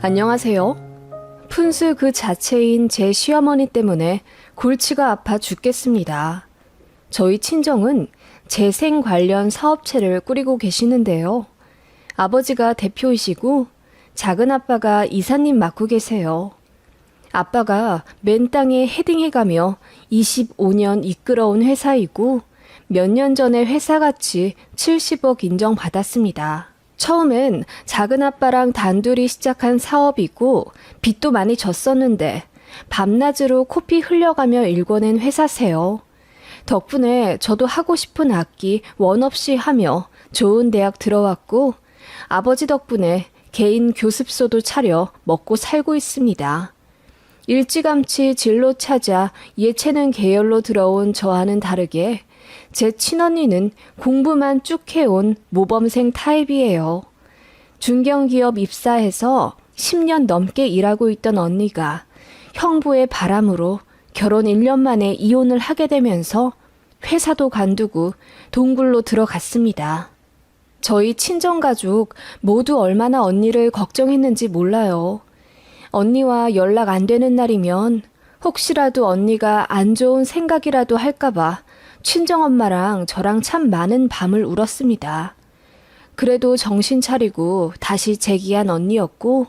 안녕하세요. 푼수 그 자체인 제 시어머니 때문에 골치가 아파 죽겠습니다. 저희 친정은 재생 관련 사업체를 꾸리고 계시는데요. 아버지가 대표이시고 작은아빠가 이사님 맡고 계세요. 아빠가 맨 땅에 헤딩해가며 25년 이끌어온 회사이고 몇 년 전에 회사가치 70억 인정받았습니다. 처음엔 작은아빠랑 단둘이 시작한 사업이고 빚도 많이 졌었는데 밤낮으로 코피 흘려가며 일궈낸 회사세요. 덕분에 저도 하고 싶은 악기 원 없이 하며 좋은 대학 들어왔고 아버지 덕분에 개인 교습소도 차려 먹고 살고 있습니다. 일찌감치 진로 찾아 예체능 계열로 들어온 저와는 다르게 제 친언니는 공부만 쭉 해온 모범생 타입이에요. 중견기업 입사해서 10년 넘게 일하고 있던 언니가 형부의 바람으로 결혼 1년 만에 이혼을 하게 되면서 회사도 관두고 동굴로 들어갔습니다. 저희 친정가족 모두 얼마나 언니를 걱정했는지 몰라요. 언니와 연락 안 되는 날이면 혹시라도 언니가 안 좋은 생각이라도 할까봐 친정엄마랑 저랑 참 많은 밤을 울었습니다. 그래도 정신 차리고 다시 재기한 언니였고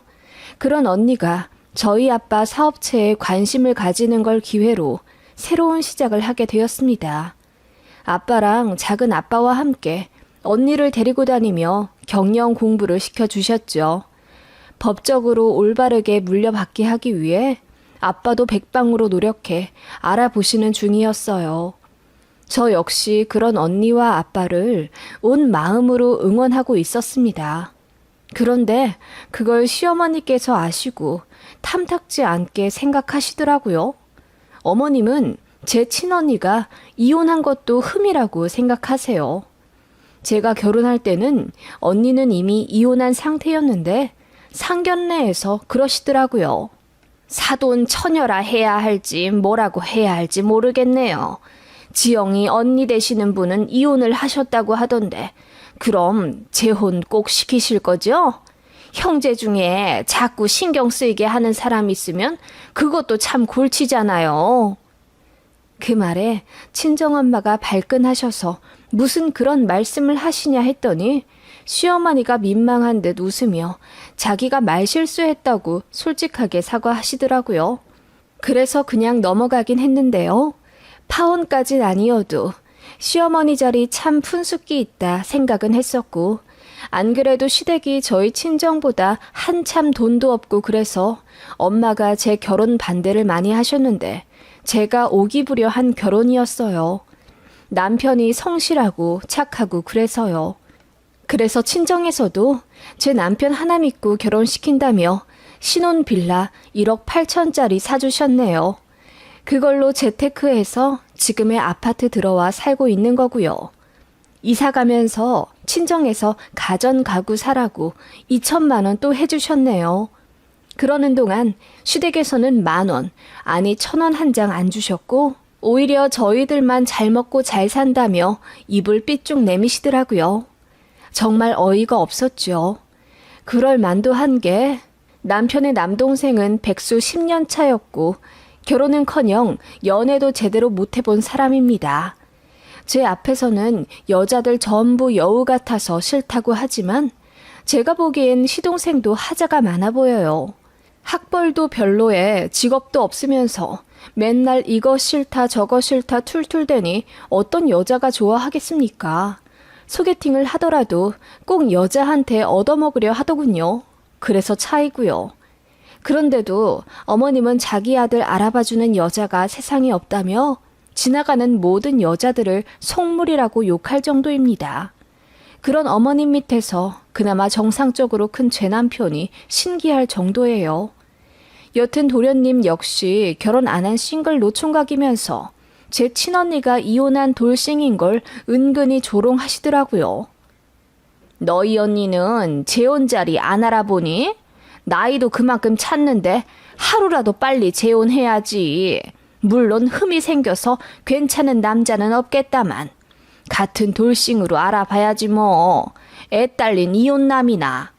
그런 언니가 저희 아빠 사업체에 관심을 가지는 걸 기회로 새로운 시작을 하게 되었습니다. 아빠랑 작은 아빠와 함께 언니를 데리고 다니며 경영 공부를 시켜주셨죠. 법적으로 올바르게 물려받게 하기 위해 아빠도 백방으로 노력해 알아보시는 중이었어요. 저 역시 그런 언니와 아빠를 온 마음으로 응원하고 있었습니다. 그런데 그걸 시어머니께서 아시고 탐탁지 않게 생각하시더라고요. 어머님은 제 친언니가 이혼한 것도 흠이라고 생각하세요. 제가 결혼할 때는 언니는 이미 이혼한 상태였는데 상견례에서 그러시더라고요. 사돈 처녀라 해야 할지 뭐라고 해야 할지 모르겠네요. 지영이 언니 되시는 분은 이혼을 하셨다고 하던데 그럼 재혼 꼭 시키실 거죠? 형제 중에 자꾸 신경 쓰이게 하는 사람 있으면 그것도 참 골치잖아요. 그 말에 친정엄마가 발끈하셔서 무슨 그런 말씀을 하시냐 했더니 시어머니가 민망한 듯 웃으며 자기가 말실수했다고 솔직하게 사과하시더라고요. 그래서 그냥 넘어가긴 했는데요. 파혼까진 아니어도 시어머니 자리 참 푼숙기 있다 생각은 했었고 안 그래도 시댁이 저희 친정보다 한참 돈도 없고 그래서 엄마가 제 결혼 반대를 많이 하셨는데 제가 오기부려 한 결혼이었어요. 남편이 성실하고 착하고 그래서요. 그래서 친정에서도 제 남편 하나 믿고 결혼시킨다며 신혼 빌라 1억 8천짜리 사주셨네요. 그걸로 재테크해서 지금의 아파트 들어와 살고 있는 거고요. 이사 가면서 친정에서 가전 가구 사라고 2천만 원 또 해주셨네요. 그러는 동안 시댁에서는 10,000원, 아니 1,000원 한 장 안 주셨고 오히려 저희들만 잘 먹고 잘 산다며 입을 삐쭉 내미시더라고요. 정말 어이가 없었죠. 그럴 만도 한 게 남편의 남동생은 백수 10년 차였고 결혼은커녕 연애도 제대로 못 해본 사람입니다. 제 앞에서는 여자들 전부 여우 같아서 싫다고 하지만 제가 보기엔 시동생도 하자가 많아 보여요. 학벌도 별로에 직업도 없으면서 맨날 이거 싫다 저거 싫다 툴툴대니 어떤 여자가 좋아하겠습니까? 소개팅을 하더라도 꼭 여자한테 얻어먹으려 하더군요. 그래서 차이고요. 그런데도 어머님은 자기 아들 알아봐주는 여자가 세상에 없다며 지나가는 모든 여자들을 속물이라고 욕할 정도입니다. 그런 어머님 밑에서 그나마 정상적으로 큰 제 남편이 신기할 정도예요. 여튼 도련님 역시 결혼 안 한 싱글 노총각이면서 제 친언니가 이혼한 돌싱인 걸 은근히 조롱하시더라고요. 너희 언니는 재혼 자리 안 알아보니? 나이도 그만큼 찼는데 하루라도 빨리 재혼해야지. 물론 흠이 생겨서 괜찮은 남자는 없겠다만 같은 돌싱으로 알아봐야지 뭐. 애 딸린 이혼남이나.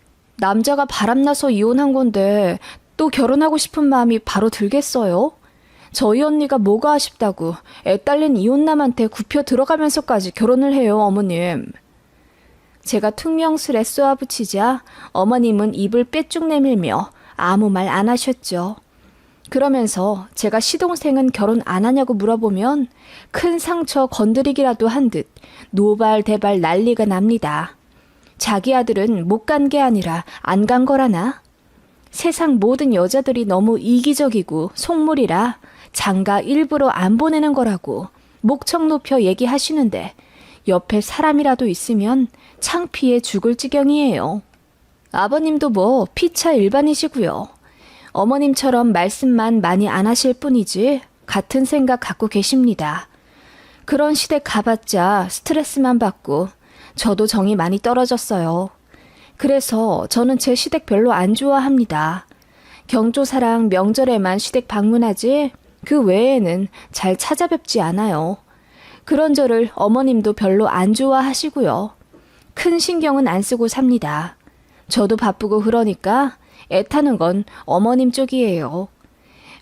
남자가 바람나서 이혼한 건데 또 결혼하고 싶은 마음이 바로 들겠어요? 저희 언니가 뭐가 아쉽다고 애 딸린 이혼남한테 굽혀 들어가면서까지 결혼을 해요, 어머님. 제가 퉁명스레 쏘아붙이자 어머님은 입을 빼쭉 내밀며 아무 말 안 하셨죠. 그러면서 제가 시동생은 결혼 안 하냐고 물어보면 큰 상처 건드리기라도 한 듯 노발대발 난리가 납니다. 자기 아들은 못 간 게 아니라 안 간 거라나? 세상 모든 여자들이 너무 이기적이고 속물이라 장가 일부러 안 보내는 거라고 목청 높여 얘기하시는데 옆에 사람이라도 있으면 창피해 죽을 지경이에요. 아버님도 뭐 피차 일반이시고요. 어머님처럼 말씀만 많이 안 하실 뿐이지 같은 생각 갖고 계십니다. 그런 시댁 가봤자 스트레스만 받고 저도 정이 많이 떨어졌어요. 그래서 저는 제 시댁 별로 안 좋아합니다. 경조사랑 명절에만 시댁 방문하지 그 외에는 잘 찾아뵙지 않아요. 그런 저를 어머님도 별로 안 좋아하시고요. 큰 신경은 안 쓰고 삽니다. 저도 바쁘고 그러니까 애타는 건 어머님 쪽이에요.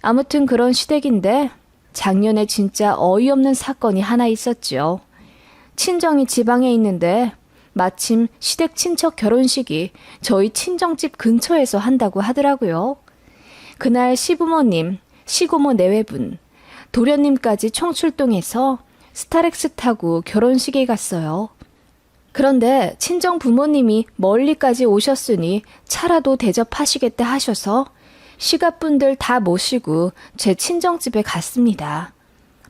아무튼 그런 시댁인데 작년에 진짜 어이없는 사건이 하나 있었죠. 친정이 지방에 있는데 마침 시댁 친척 결혼식이 저희 친정집 근처에서 한다고 하더라고요. 그날 시부모님, 시고모 내외분, 도련님까지 총출동해서 스타렉스 타고 결혼식에 갔어요. 그런데 친정 부모님이 멀리까지 오셨으니 차라도 대접하시겠다 하셔서 시갑분들 다 모시고 제 친정집에 갔습니다.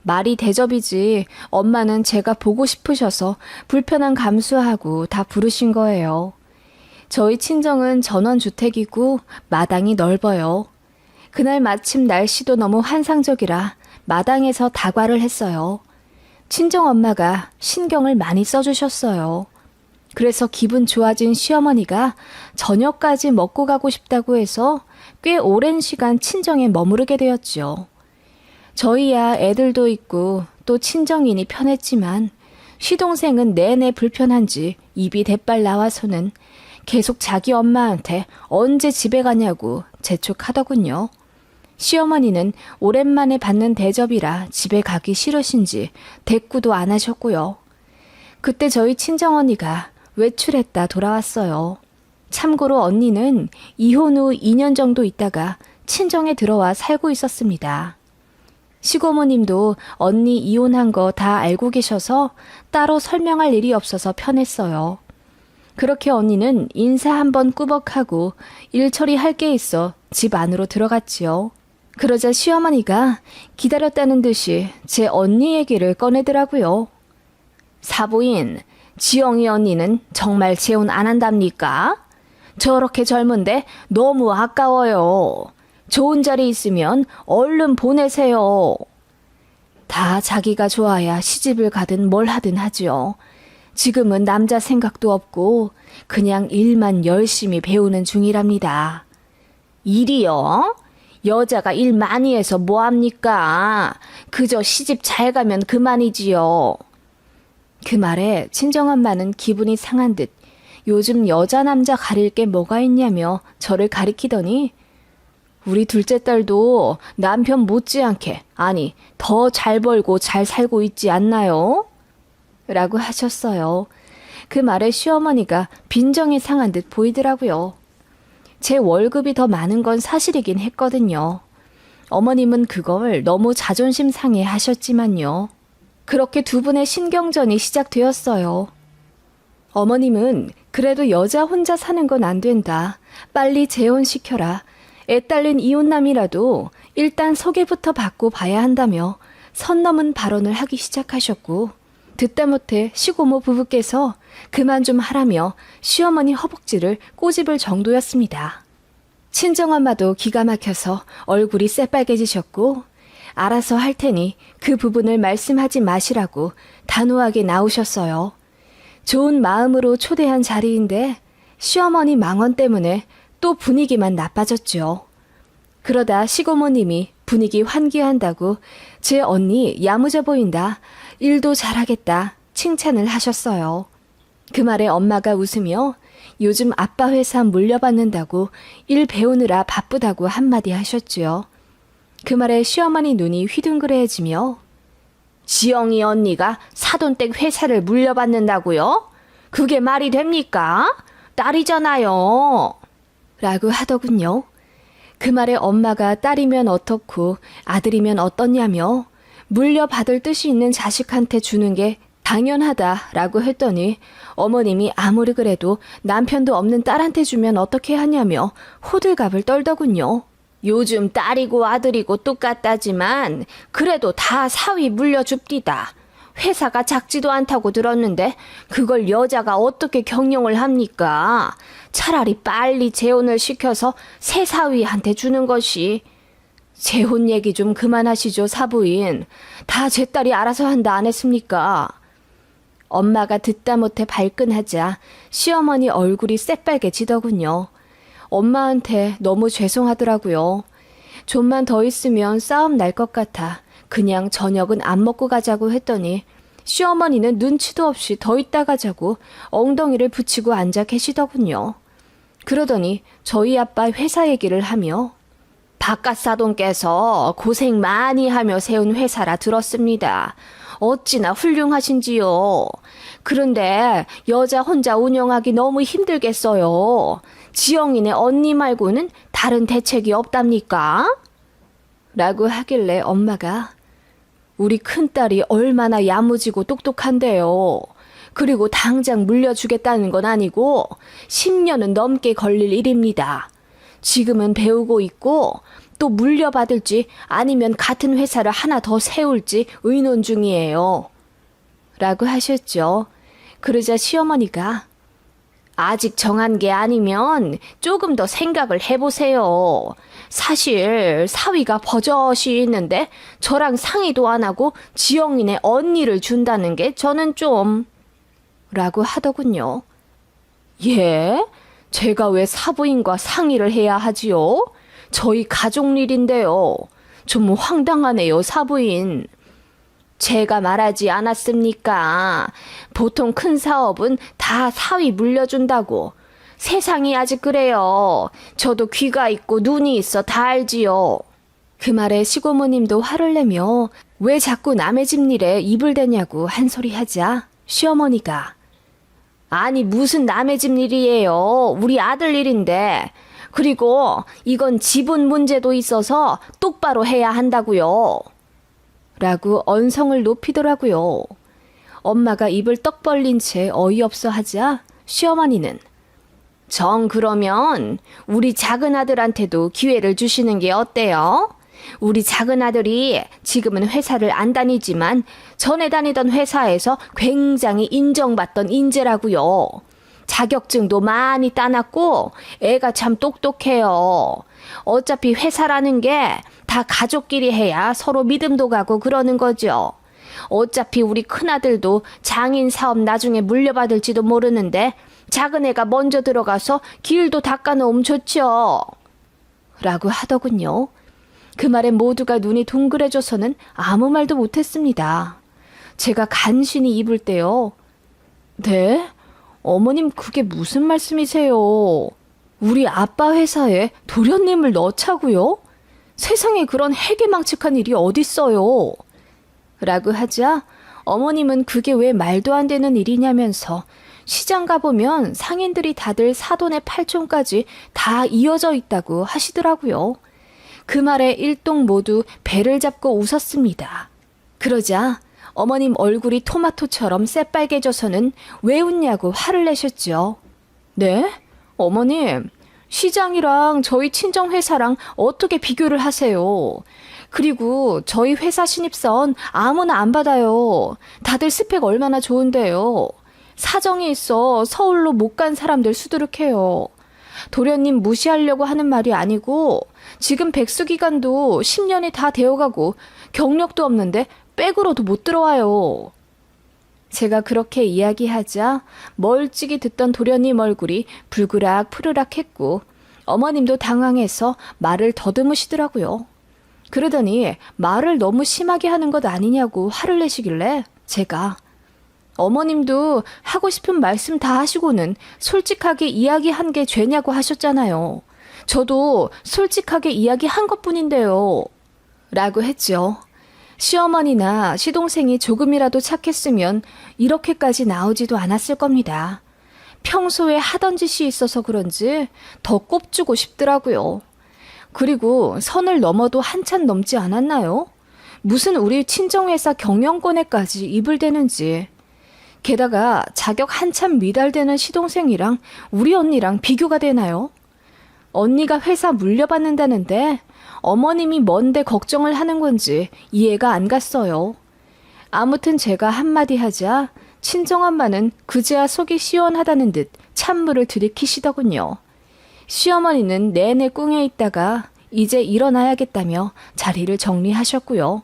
말이 대접이지 엄마는 제가 보고 싶으셔서 불편한 감수하고 다 부르신 거예요. 저희 친정은 전원주택이고 마당이 넓어요. 그날 마침 날씨도 너무 환상적이라 마당에서 다과를 했어요. 친정엄마가 신경을 많이 써주셨어요. 그래서 기분 좋아진 시어머니가 저녁까지 먹고 가고 싶다고 해서 꽤 오랜 시간 친정에 머무르게 되었죠. 저희야 애들도 있고 또 친정이니 편했지만 시동생은 내내 불편한지 입이 대빨 나와서는 계속 자기 엄마한테 언제 집에 가냐고 재촉하더군요. 시어머니는 오랜만에 받는 대접이라 집에 가기 싫으신지 대꾸도 안 하셨고요. 그때 저희 친정언니가 외출했다 돌아왔어요. 참고로 언니는 이혼 후 2년 정도 있다가 친정에 들어와 살고 있었습니다. 시고모님도 언니 이혼한 거 다 알고 계셔서 따로 설명할 일이 없어서 편했어요. 그렇게 언니는 인사 한번 꾸벅하고 일 처리할 게 있어 집 안으로 들어갔지요. 그러자 시어머니가 기다렸다는 듯이 제 언니 얘기를 꺼내더라고요. 사부인, 지영이 언니는 정말 재혼 안 한답니까? 저렇게 젊은데 너무 아까워요. 좋은 자리 있으면 얼른 보내세요. 다 자기가 좋아야 시집을 가든 뭘 하든 하지요. 지금은 남자 생각도 없고 그냥 일만 열심히 배우는 중이랍니다. 일이요? 여자가 일 많이 해서 뭐합니까? 그저 시집 잘 가면 그만이지요. 그 말에 친정엄마는 기분이 상한 듯 요즘 여자 남자 가릴 게 뭐가 있냐며 저를 가리키더니 우리 둘째 딸도 남편 못지않게 아니 더 잘 벌고 잘 살고 있지 않나요? 라고 하셨어요. 그 말에 시어머니가 빈정이 상한 듯 보이더라고요. 제 월급이 더 많은 건 사실이긴 했거든요. 어머님은 그걸 너무 자존심 상해 하셨지만요. 그렇게 두 분의 신경전이 시작되었어요. 어머님은 그래도 여자 혼자 사는 건 안 된다. 빨리 재혼시켜라. 애 딸린 이혼남이라도 일단 소개부터 받고 봐야 한다며 선 넘은 발언을 하기 시작하셨고 듣다 못해 시고모 부부께서 그만 좀 하라며 시어머니 허벅지를 꼬집을 정도였습니다. 친정엄마도 기가 막혀서 얼굴이 새빨개지셨고 알아서 할 테니 그 부분을 말씀하지 마시라고 단호하게 나오셨어요. 좋은 마음으로 초대한 자리인데 시어머니 망언 때문에 또 분위기만 나빠졌죠. 그러다 시고모님이 분위기 환기한다고 제 언니 야무져 보인다, 일도 잘하겠다 칭찬을 하셨어요. 그 말에 엄마가 웃으며 요즘 아빠 회사 물려받는다고 일 배우느라 바쁘다고 한마디 하셨지요. 그 말에 시어머니 눈이 휘둥그레해지며 지영이 언니가 사돈댁 회사를 물려받는다고요? 그게 말이 됩니까? 딸이잖아요. 라고 하더군요. 그 말에 엄마가 딸이면 어떻고 아들이면 어떻냐며 물려받을 뜻이 있는 자식한테 주는 게 당연하다라고 했더니 어머님이 아무리 그래도 남편도 없는 딸한테 주면 어떻게 하냐며 호들갑을 떨더군요. 요즘 딸이고 아들이고 똑같다지만 그래도 다 사위 물려줍디다. 회사가 작지도 않다고 들었는데 그걸 여자가 어떻게 경영을 합니까? 차라리 빨리 재혼을 시켜서 새 사위한테 주는 것이. 재혼 얘기 좀 그만하시죠, 사부인. 다 제 딸이 알아서 한다 안 했습니까? 엄마가 듣다 못해 발끈하자 시어머니 얼굴이 새빨개지더군요. 엄마한테 너무 죄송하더라고요. 좀만 더 있으면 싸움 날 것 같아 그냥 저녁은 안 먹고 가자고 했더니 시어머니는 눈치도 없이 더 있다 가자고 엉덩이를 붙이고 앉아 계시더군요. 그러더니 저희 아빠 회사 얘기를 하며 바깥사돈께서 고생 많이 하며 세운 회사라 들었습니다. 어찌나 훌륭하신지요. 그런데 여자 혼자 운영하기 너무 힘들겠어요. 지영이네 언니 말고는 다른 대책이 없답니까? 라고 하길래 엄마가 우리 큰딸이 얼마나 야무지고 똑똑한데요. 그리고 당장 물려주겠다는 건 아니고 10년은 넘게 걸릴 일입니다. 지금은 배우고 있고 또 물려받을지 아니면 같은 회사를 하나 더 세울지 의논 중이에요. 라고 하셨죠. 그러자 시어머니가 아직 정한 게 아니면 조금 더 생각을 해보세요. 사실 사위가 버젓이 있는데 저랑 상의도 안 하고 지영이네 언니를 준다는 게 저는 좀... 라고 하더군요. 예? 제가 왜 사부인과 상의를 해야 하지요? 저희 가족 일인데요. 좀 황당하네요, 사부인. 제가 말하지 않았습니까? 보통 큰 사업은 다 사위 물려준다고. 세상이 아직 그래요. 저도 귀가 있고 눈이 있어 다 알지요. 그 말에 시고모님도 화를 내며 왜 자꾸 남의 집 일에 입을 대냐고 한 소리 하자 시어머니가 아니 무슨 남의 집 일이에요. 우리 아들 일인데. 그리고 이건 지분 문제도 있어서 똑바로 해야 한다고요. 라고 언성을 높이더라고요. 엄마가 입을 떡 벌린 채 어이없어 하자 시어머니는 정 그러면 우리 작은 아들한테도 기회를 주시는 게 어때요? 우리 작은 아들이 지금은 회사를 안 다니지만 전에 다니던 회사에서 굉장히 인정받던 인재라고요. 자격증도 많이 따놨고 애가 참 똑똑해요. 어차피 회사라는 게 다 가족끼리 해야 서로 믿음도 가고 그러는 거죠. 어차피 우리 큰아들도 장인 사업 나중에 물려받을지도 모르는데 작은 애가 먼저 들어가서 길도 닦아놓으면 좋죠. 라고 하더군요. 그 말에 모두가 눈이 둥그레져서는 아무 말도 못했습니다. 제가 간신히 입을 때요. 네? 어머님 그게 무슨 말씀이세요? 우리 아빠 회사에 도련님을 넣자고요? 세상에 그런 해괴망측한 일이 어딨어요? 라고 하자 어머님은 그게 왜 말도 안 되는 일이냐면서 시장 가보면 상인들이 다들 사돈의 팔촌까지 다 이어져 있다고 하시더라고요. 그 말에 일동 모두 배를 잡고 웃었습니다. 그러자 어머님 얼굴이 토마토처럼 새빨개져서는 왜 웃냐고 화를 내셨죠. 네? 어머님, 시장이랑 저희 친정회사랑 어떻게 비교를 하세요? 그리고 저희 회사 신입사원 아무나 안 받아요. 다들 스펙 얼마나 좋은데요. 사정이 있어 서울로 못 간 사람들 수두룩해요. 도련님 무시하려고 하는 말이 아니고 지금 백수기간도 10년이 다 되어가고 경력도 없는데 백으로도 못 들어와요. 제가 그렇게 이야기하자 멀찍이 듣던 도련님 얼굴이 불그락 푸르락 했고 어머님도 당황해서 말을 더듬으시더라고요. 그러더니 말을 너무 심하게 하는 것 아니냐고 화를 내시길래 제가 어머님도 하고 싶은 말씀 다 하시고는 솔직하게 이야기한 게 죄냐고 하셨잖아요. 저도 솔직하게 이야기한 것뿐인데요. 라고 했죠. 시어머니나 시동생이 조금이라도 착했으면 이렇게까지 나오지도 않았을 겁니다. 평소에 하던 짓이 있어서 그런지 더 꼽주고 싶더라고요. 그리고 선을 넘어도 한참 넘지 않았나요? 무슨 우리 친정회사 경영권에까지 입을 대는지. 게다가 자격 한참 미달되는 시동생이랑 우리 언니랑 비교가 되나요? 언니가 회사 물려받는다는데 어머님이 뭔데 걱정을 하는 건지 이해가 안 갔어요. 아무튼 제가 한마디 하자 친정엄마는 그제야 속이 시원하다는 듯 찬물을 들이키시더군요. 시어머니는 내내 꿍에 있다가 이제 일어나야겠다며 자리를 정리하셨고요.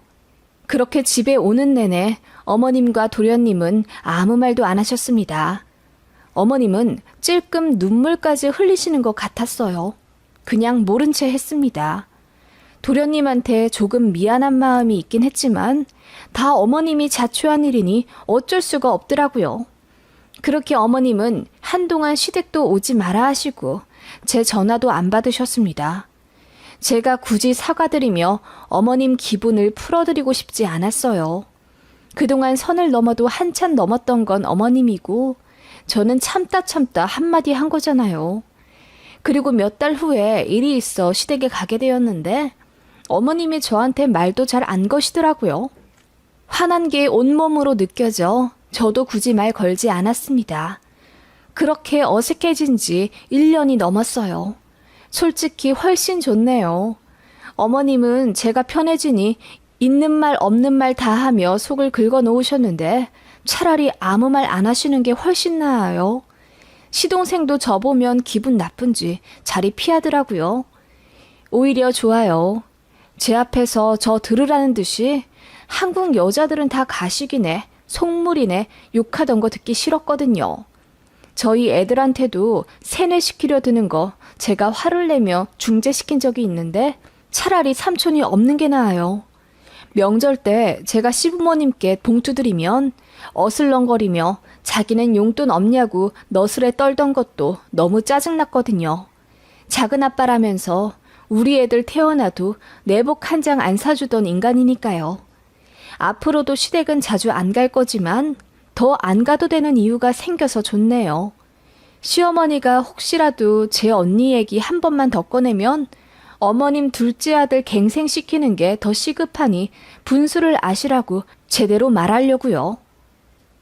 그렇게 집에 오는 내내 어머님과 도련님은 아무 말도 안 하셨습니다. 어머님은 찔끔 눈물까지 흘리시는 것 같았어요. 그냥 모른 채 했습니다. 도련님한테 조금 미안한 마음이 있긴 했지만 다 어머님이 자초한 일이니 어쩔 수가 없더라고요. 그렇게 어머님은 한동안 시댁도 오지 마라 하시고 제 전화도 안 받으셨습니다. 제가 굳이 사과드리며 어머님 기분을 풀어드리고 싶지 않았어요. 그동안 선을 넘어도 한참 넘었던 건 어머님이고 저는 참다 한마디 한 거잖아요. 그리고 몇 달 후에 일이 있어 시댁에 가게 되었는데 어머님이 저한테 말도 잘 안 거시더라고요. 화난 게 온몸으로 느껴져 저도 굳이 말 걸지 않았습니다. 그렇게 어색해진 지 1년이 넘었어요. 솔직히 훨씬 좋네요. 어머님은 제가 편해지니 있는 말 없는 말 다 하며 속을 긁어 놓으셨는데 차라리 아무 말 안 하시는 게 훨씬 나아요. 시동생도 저 보면 기분 나쁜지 자리 피하더라고요. 오히려 좋아요. 제 앞에서 저 들으라는 듯이 한국 여자들은 다 가식이네, 속물이네 욕하던 거 듣기 싫었거든요. 저희 애들한테도 세뇌시키려 드는 거 제가 화를 내며 중재시킨 적이 있는데 차라리 삼촌이 없는 게 나아요. 명절 때 제가 시부모님께 봉투 드리면 어슬렁거리며 자기는 용돈 없냐고 너스레 떨던 것도 너무 짜증났거든요. 작은 아빠라면서 우리 애들 태어나도 내복 한 장 안 사주던 인간이니까요. 앞으로도 시댁은 자주 안 갈 거지만 더 안 가도 되는 이유가 생겨서 좋네요. 시어머니가 혹시라도 제 언니 얘기 한 번만 더 꺼내면 어머님 둘째 아들 갱생시키는 게 더 시급하니 분수를 아시라고 제대로 말하려고요.